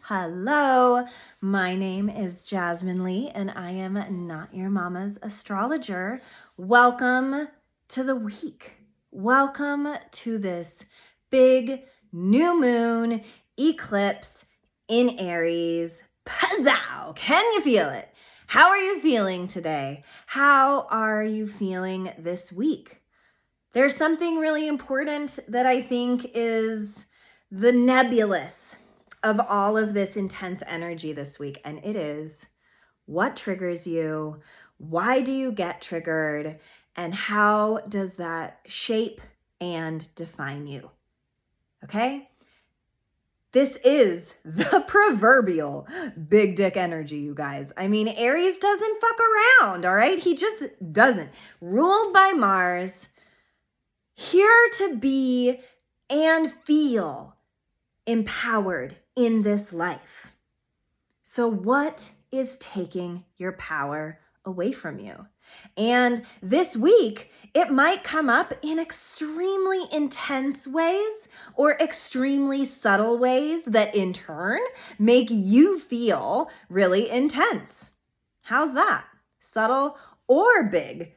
Hello, my name is Jasmine Lee, and I am not your mama's astrologer. Welcome to the week. Welcome to this big new moon eclipse in Aries. Pazzow! Can you feel it? How are you feeling today? How are you feeling this week? There's something really important that I think is the nebulous of all of this intense energy this week, and it is what triggers you, why do you get triggered, and how does that shape and define you? Okay? This is the proverbial big dick energy, you guys. I mean, Aries doesn't fuck around, all right? He just doesn't. Ruled by Mars, here to be and feel empowered in this life. So what is taking your power away from you? And this week, it might come up in extremely intense ways or extremely subtle ways that in turn make you feel really intense. How's that? Subtle or big?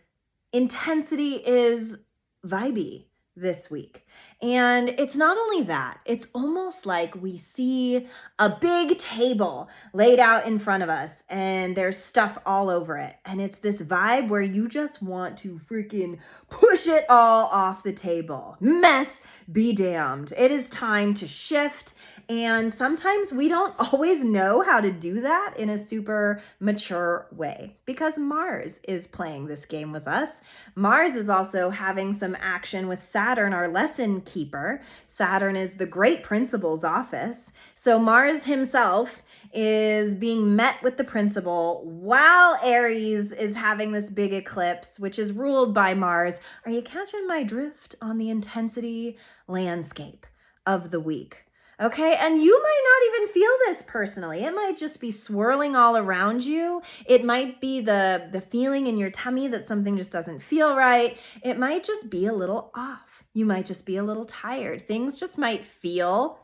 Intensity is vibey this week. And it's not only that, it's almost like we see a big table laid out in front of us and there's stuff all over it. And it's this vibe where you just want to freaking push it all off the table. Mess be damned. It is time to shift. And sometimes we don't always know how to do that in a super mature way because Mars is playing this game with us. Mars is also having some action with Saturn, our lesson keeper. Saturn is the great principal's office. So Mars himself is being met with the principal while Aries is having this big eclipse, which is ruled by Mars. Are you catching my drift on the intensity landscape of the week? Okay, and you might not even feel this personally. It might just be swirling all around you. It might be the feeling in your tummy that something just doesn't feel right. It might just be a little off. You might just be a little tired. Things just might feel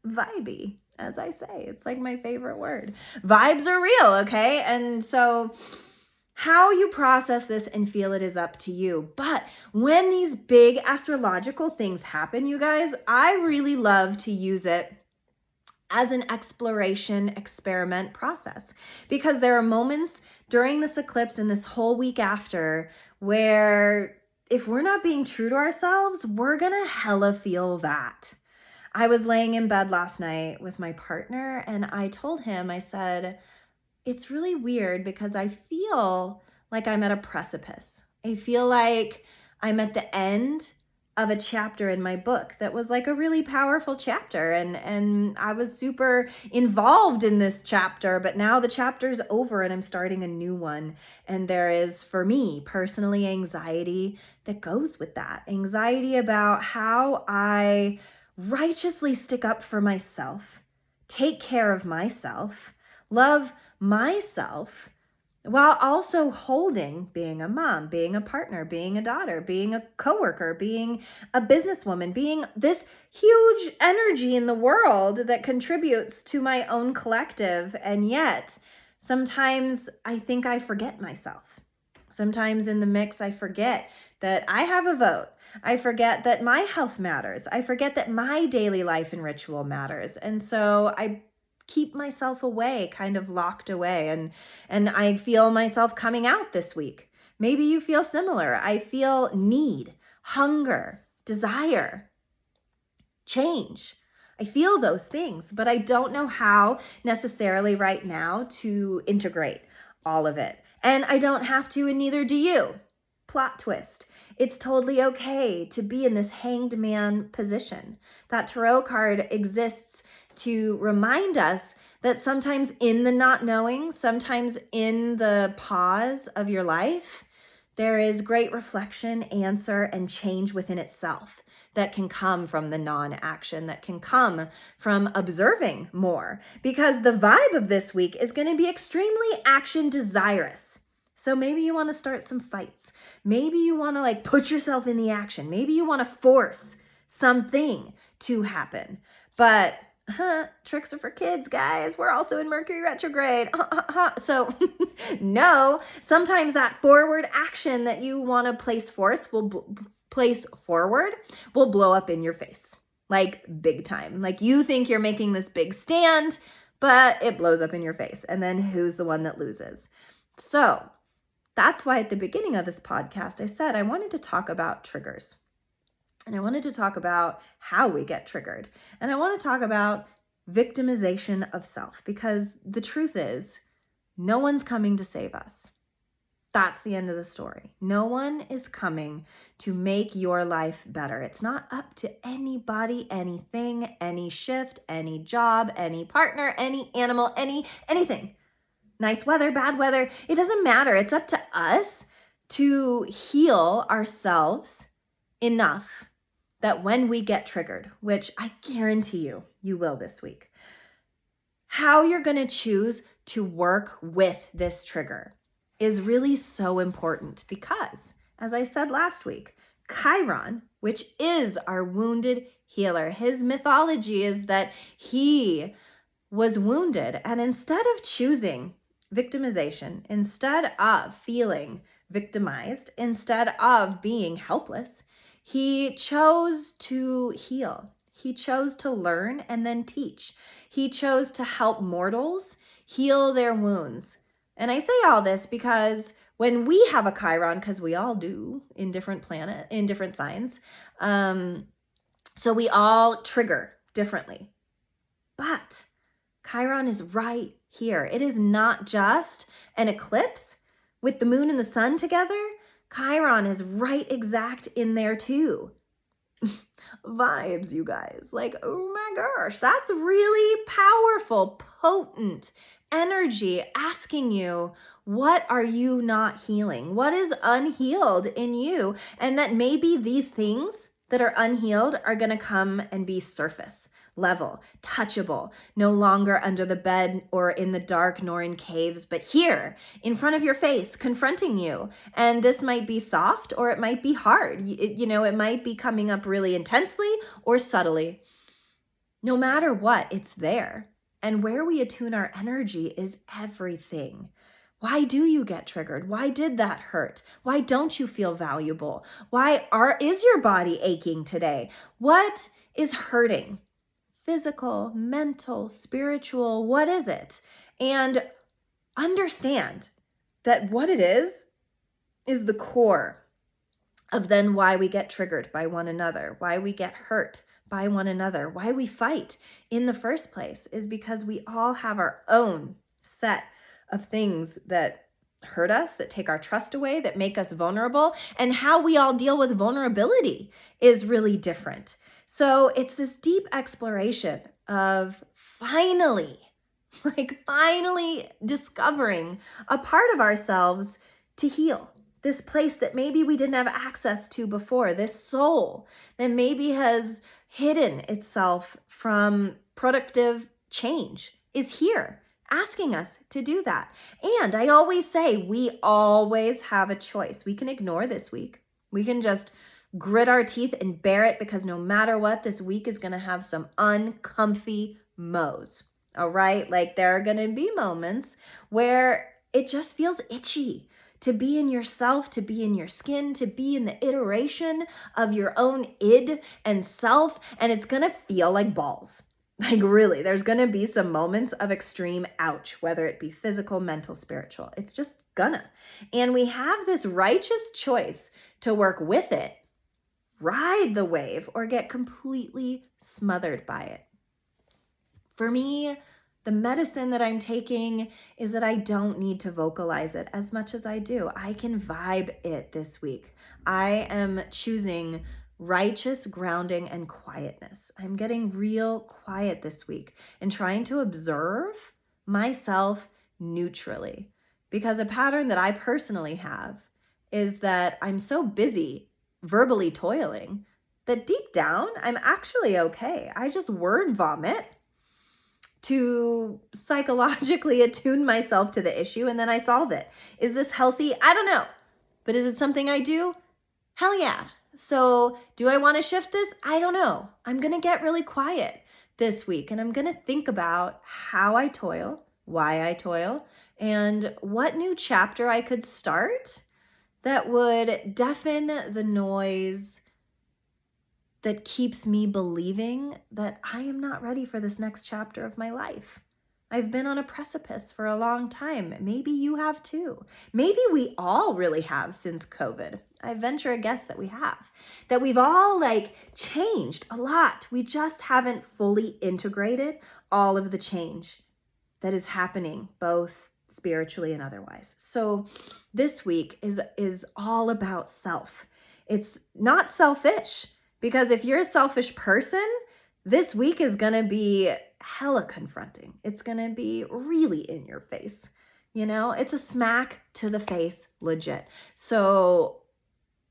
vibey, as I say. It's like my favorite word. Vibes are real, okay? And so how you process this and feel it is up to you. But when these big astrological things happen, you guys, I really love to use it as an exploration experiment process because there are moments during this eclipse and this whole week after where if we're not being true to ourselves, we're gonna hella feel that. I was laying in bed last night with my partner and I told him, I said, it's really weird because I feel like I'm at a precipice. I feel like I'm at the end of a chapter in my book that was like a really powerful chapter. And I was super involved in this chapter, but now the chapter's over and I'm starting a new one. And there is, for me personally, anxiety that goes with that. Anxiety about how I righteously stick up for myself, take care of myself, love myself, while also holding being a mom, being a partner, being a daughter, being a coworker, being a businesswoman, being this huge energy in the world that contributes to my own collective. And yet, sometimes I think I forget myself. Sometimes in the mix, I forget that I have a vote. I forget that my health matters. I forget that my daily life and ritual matters. And so I keep myself away, kind of locked away. And I feel myself coming out this week. Maybe you feel similar. I feel need, hunger, desire, change. I feel those things, but I don't know how necessarily right now to integrate all of it. And I don't have to, and neither do you. Plot twist. It's totally okay to be in this hanged man position. That tarot card exists to remind us that sometimes in the not knowing, sometimes in the pause of your life, there is great reflection, answer, and change within itself that can come from the non-action, that can come from observing more. Because the vibe of this week is going to be extremely action desirous. So maybe you want to start some fights. Maybe you want to put yourself in the action. Maybe you want to force something to happen. But Tricks are for kids, guys. We're also in Mercury retrograde. So no, sometimes that forward action that you want to place forward will blow up in your face, like big time. Like you think you're making this big stand, but it blows up in your face. And then who's the one that loses? So that's why at the beginning of this podcast, I said I wanted to talk about triggers. And I wanted to talk about how we get triggered. And I want to talk about victimization of self, because the truth is, no one's coming to save us. That's the end of the story. No one is coming to make your life better. It's not up to anybody, anything, any shift, any job, any partner, any animal, anything. Nice weather, bad weather, it doesn't matter. It's up to us to heal ourselves enough that when we get triggered, which I guarantee you will this week, how you're going to choose to work with this trigger is really so important because, as I said last week, Chiron, which is our wounded healer, his mythology is that he was wounded, and instead of choosing victimization, instead of feeling victimized, instead of being helpless, he chose to heal. He chose to learn and then teach. He chose to help mortals heal their wounds. And I say all this because when we have a Chiron, because we all do in different signs, so we all trigger differently. But Chiron is right here. It is not just an eclipse with the moon and the sun together. Chiron is right exact in there too. Vibes, you guys. Like, oh my gosh, that's really powerful, potent energy asking you, what are you not healing? What is unhealed in you? And that maybe these things that are unhealed are going to come and be surface level, touchable, no longer under the bed or in the dark nor in caves, but here in front of your face, confronting you. And this might be soft or it might be hard. It might be coming up really intensely or subtly. No matter what, it's there. And where we attune our energy is everything. Why do you get triggered? Why did that hurt? Why don't you feel valuable? Why is your body aching today? What is hurting? Physical, mental, spiritual, what is it? And understand that what it is the core of then why we get triggered by one another, why we get hurt by one another, why we fight in the first place is because we all have our own set of things that hurt us, that take our trust away, that make us vulnerable, and how we all deal with vulnerability is really different. So it's this deep exploration of finally discovering a part of ourselves to heal. This place that maybe we didn't have access to before, this soul that maybe has hidden itself from productive change is here, asking us to do that. And I always say, we always have a choice. We can ignore this week. We can just grit our teeth and bear it because no matter what, this week is going to have some uncomfy mows. All right? Like there are going to be moments where it just feels itchy to be in yourself, to be in your skin, to be in the iteration of your own id and self. And it's going to feel like balls. Like really, there's going to be some moments of extreme ouch, whether it be physical, mental, spiritual. It's just gonna. And we have this righteous choice to work with it, ride the wave, or get completely smothered by it. For me, the medicine that I'm taking is that I don't need to vocalize it as much as I do. I can vibe it this week. I am choosing righteous grounding and quietness. I'm getting real quiet this week and trying to observe myself neutrally, because a pattern that I personally have is that I'm so busy verbally toiling that deep down I'm actually okay. I just word vomit to psychologically attune myself to the issue and then I solve it. Is this healthy? I don't know. But is it something I do? Hell yeah. So do I want to shift this? I don't know. I'm going to get really quiet this week, and I'm going to think about how I toil, why I toil, and what new chapter I could start that would deafen the noise that keeps me believing that I am not ready for this next chapter of my life. I've been on a precipice for a long time. Maybe you have too. Maybe we all really have since COVID. I venture a guess that we have. That we've all changed a lot. We just haven't fully integrated all of the change that is happening, both spiritually and otherwise. So this week is all about self. It's not selfish, because if you're a selfish person, this week is going to be hella confronting. It's going to be really in your face. It's a smack to the face, legit. So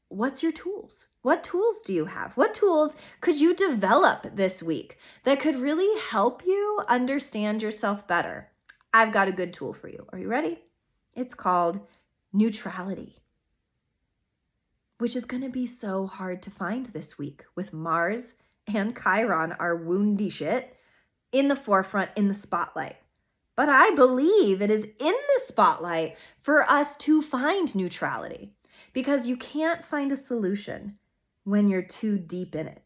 what's your tools? What tools do you have? What tools could you develop this week that could really help you understand yourself better? I've got a good tool for you. Are you ready? It's called neutrality, which is going to be so hard to find this week with Mars and Chiron, our woundy shit, in the forefront, in the spotlight. But I believe it is in the spotlight for us to find neutrality, because you can't find a solution when you're too deep in it.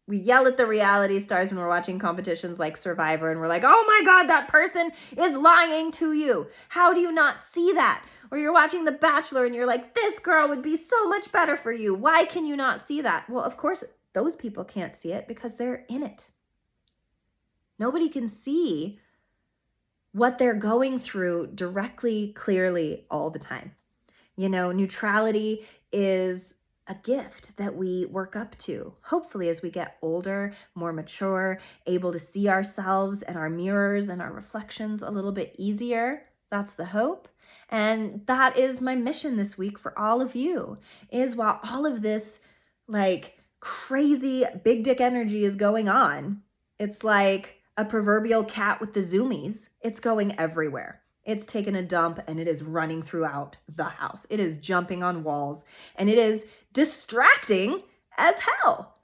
We yell at the reality stars when we're watching competitions like Survivor, and we're like, oh my God, that person is lying to you. How do you not see that? Or you're watching The Bachelor and you're like, this girl would be so much better for you. Why can you not see that? Well, of course, those people can't see it because they're in it. Nobody can see what they're going through directly, clearly, all the time. Neutrality is a gift that we work up to, hopefully as we get older, more mature, able to see ourselves and our mirrors and our reflections a little bit easier. That's the hope. And that is my mission this week for all of you, is while all of this crazy big dick energy is going on, it's like a proverbial cat with the zoomies. It's going everywhere. It's taken a dump and it is running throughout the house. It is jumping on walls and it is distracting as hell.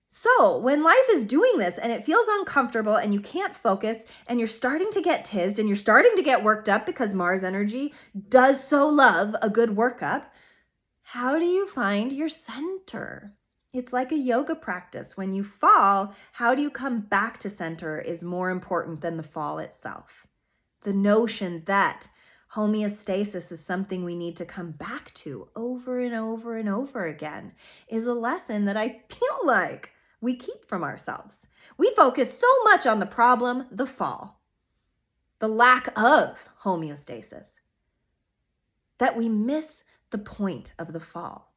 So when life is doing this and it feels uncomfortable and you can't focus and you're starting to get tizzed and you're starting to get worked up, because Mars energy does so love a good workup, how do you find your center? It's like a yoga practice. When you fall, how do you come back to center is more important than the fall itself. The notion that homeostasis is something we need to come back to over and over and over again is a lesson that I feel like we keep from ourselves. We focus so much on the problem, the fall, the lack of homeostasis, that we miss the point of the fall,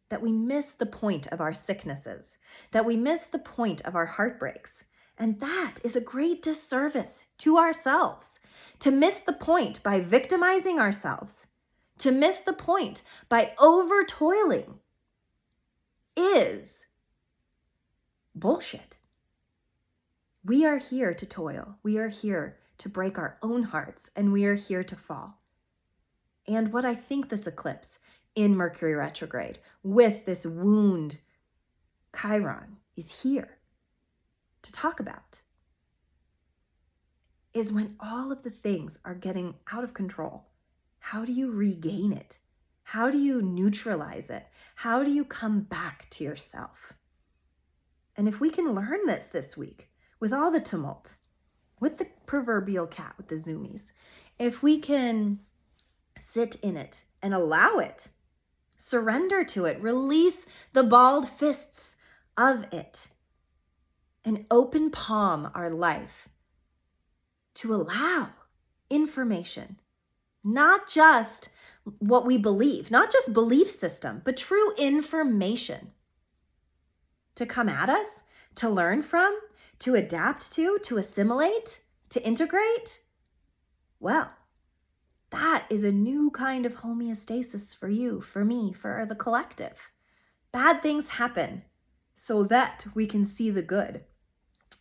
that we miss the point of our sicknesses, that we miss the point of our heartbreaks. And that is a great disservice to ourselves. To miss the point by victimizing ourselves, to miss the point by over toiling, is bullshit. We are here to toil. We are here to break our own hearts, and we are here to fall. And what I think this eclipse in Mercury retrograde with this wound Chiron is here to talk about is, when all of the things are getting out of control, how do you regain it? How do you neutralize it? How do you come back to yourself? And if we can learn this week, with all the tumult, with the proverbial cat with the zoomies, if we can sit in it and allow it, surrender to it, release the balled fists of it, and open palm our life to allow information, not just what we believe, not just belief system, but true information to come at us, to learn from, to adapt to assimilate, to integrate. Well, that is a new kind of homeostasis for you, for me, for the collective. Bad things happen so that we can see the good.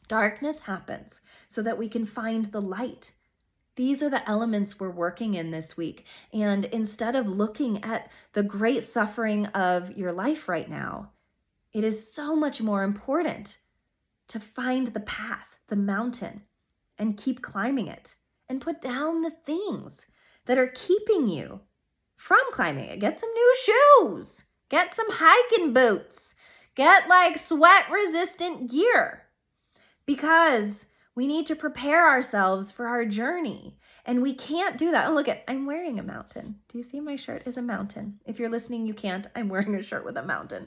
Darkness happens so that we can find the light. These are the elements we're working in this week. And instead of looking at the great suffering of your life right now, it is so much more important to find the path, the mountain, and keep climbing it, and put down the things that are keeping you from climbing it. Get some new shoes, get some hiking boots, get like sweat resistant gear, because we need to prepare ourselves for our journey. And we can't do that. Oh, look, I'm wearing a mountain. Do you see my shirt is a mountain? If you're listening, you can't. I'm wearing a shirt with a mountain.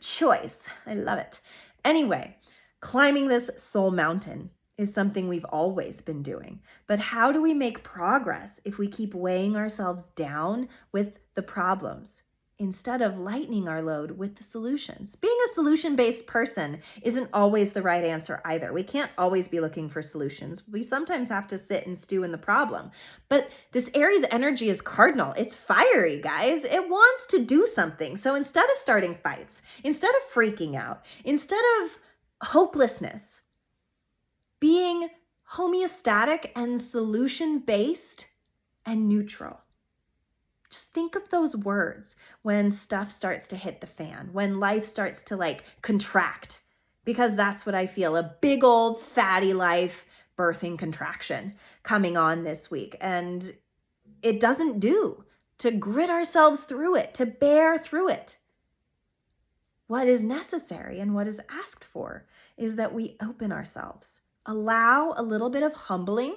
Choice. I love it. Anyway, climbing this soul mountain is something we've always been doing. But how do we make progress if we keep weighing ourselves down with the problems instead of lightening our load with the solutions? Being a solution-based person isn't always the right answer either. We can't always be looking for solutions. We sometimes have to sit and stew in the problem. But this Aries energy is cardinal. It's fiery, guys. It wants to do something. So instead of starting fights, instead of freaking out, instead of hopelessness, being homeostatic and solution-based and neutral. Just think of those words when stuff starts to hit the fan, when life starts to like contract, because that's what I feel, a big old fatty life birthing contraction coming on this week. And it doesn't do to grit ourselves through it, to bear through it. What is necessary and what is asked for is that we open ourselves, allow a little bit of humbling,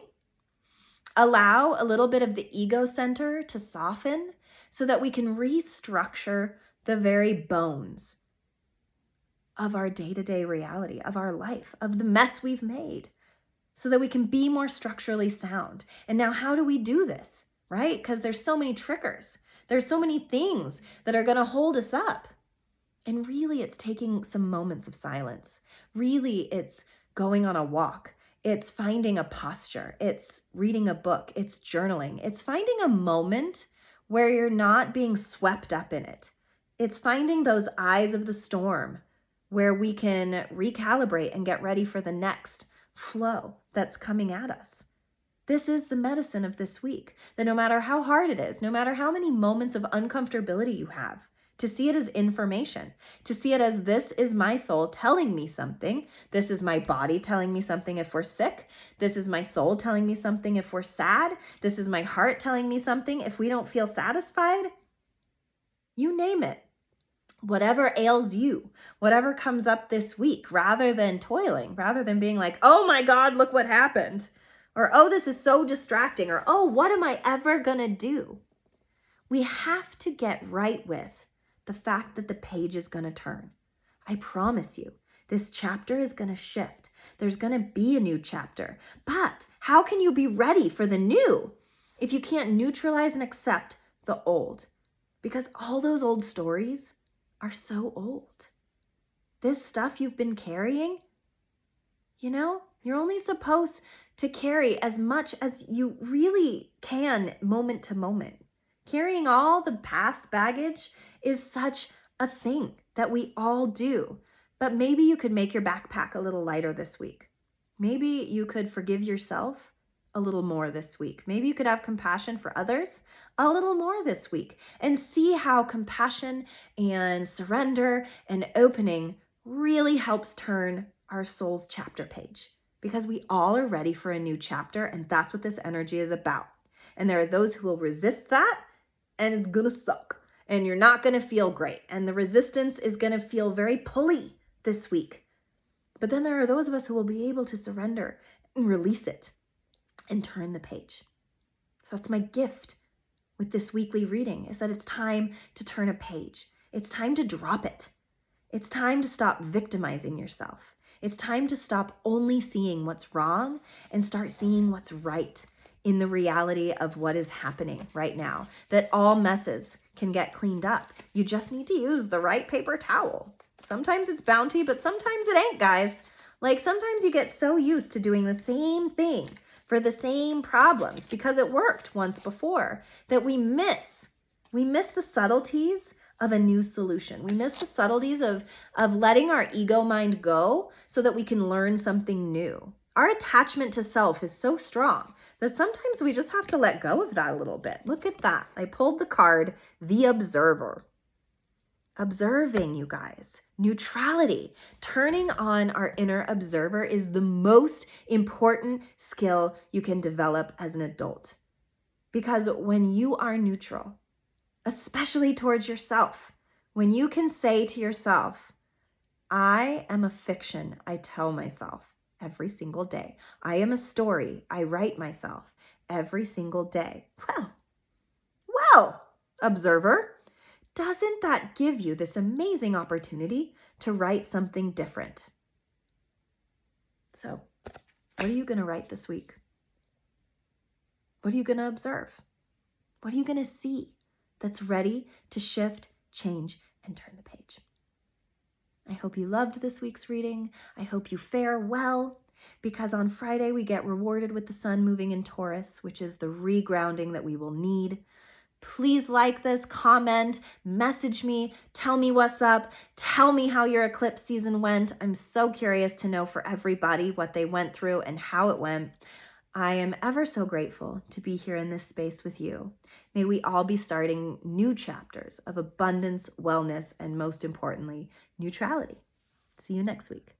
allow a little bit of the ego center to soften so that we can restructure the very bones of our day-to-day reality, of our life, of the mess we've made, so that we can be more structurally sound. And now how do we do this, right? Because there's so many triggers. There's so many things that are going to hold us up. And really, it's taking some moments of silence. Really, it's going on a walk. It's finding a posture. It's reading a book. It's journaling. It's finding a moment where you're not being swept up in it. It's finding those eyes of the storm where we can recalibrate and get ready for the next flow that's coming at us. This is the medicine of this week, that no matter how hard it is, no matter how many moments of uncomfortability you have, to see it as information, to see it as this is my soul telling me something. This is my body telling me something if we're sick. This is my soul telling me something if we're sad. This is my heart telling me something if we don't feel satisfied. You name it. Whatever ails you, whatever comes up this week, rather than toiling, rather than being like, oh my God, look what happened. Or, oh, this is so distracting. Or, oh, what am I ever gonna do? We have to get right with the fact that the page is going to turn. I promise you, this chapter is going to shift. There's going to be a new chapter. But how can you be ready for the new if you can't neutralize and accept the old? Because all those old stories are so old. This stuff you've been carrying, you're only supposed to carry as much as you really can moment to moment. Carrying all the past baggage is such a thing that we all do. But maybe you could make your backpack a little lighter this week. Maybe you could forgive yourself a little more this week. Maybe you could have compassion for others a little more this week, and see how compassion and surrender and opening really helps turn our soul's chapter page. Because we all are ready for a new chapter, and that's what this energy is about. And there are those who will resist that, and it's gonna suck, and you're not gonna feel great, and the resistance is gonna feel very pulley this week. But then there are those of us who will be able to surrender and release it and turn the page. So that's my gift with this weekly reading, is that it's time to turn a page. It's time to drop it. It's time to stop victimizing yourself. It's time to stop only seeing what's wrong and start seeing what's right in the reality of what is happening right now, that all messes can get cleaned up. You just need to use the right paper towel. Sometimes it's bounty, but sometimes it ain't, guys. Like sometimes you get so used to doing the same thing for the same problems because it worked once before that we miss the subtleties of a new solution. We miss the subtleties of letting our ego mind go so that we can learn something new. Our attachment to self is so strong that sometimes we just have to let go of that a little bit. Look at that. I pulled the card, the Observer. Observing, you guys. Neutrality. Turning on our inner observer is the most important skill you can develop as an adult. Because when you are neutral, especially towards yourself, when you can say to yourself, I am a fiction I tell myself every single day. I am a story I write myself every single day. Well, observer, doesn't that give you this amazing opportunity to write something different? So, what are you going to write this week? What are you going to observe? What are you going to see that's ready to shift, change, and turn the page? I hope you loved this week's reading. I hope you fare well, because on Friday we get rewarded with the sun moving in Taurus, which is the regrounding that we will need. Please like this, comment, message me, tell me what's up, tell me how your eclipse season went. I'm so curious to know for everybody what they went through and how it went. I am ever so grateful to be here in this space with you. May we all be starting new chapters of abundance, wellness, and most importantly, neutrality. See you next week.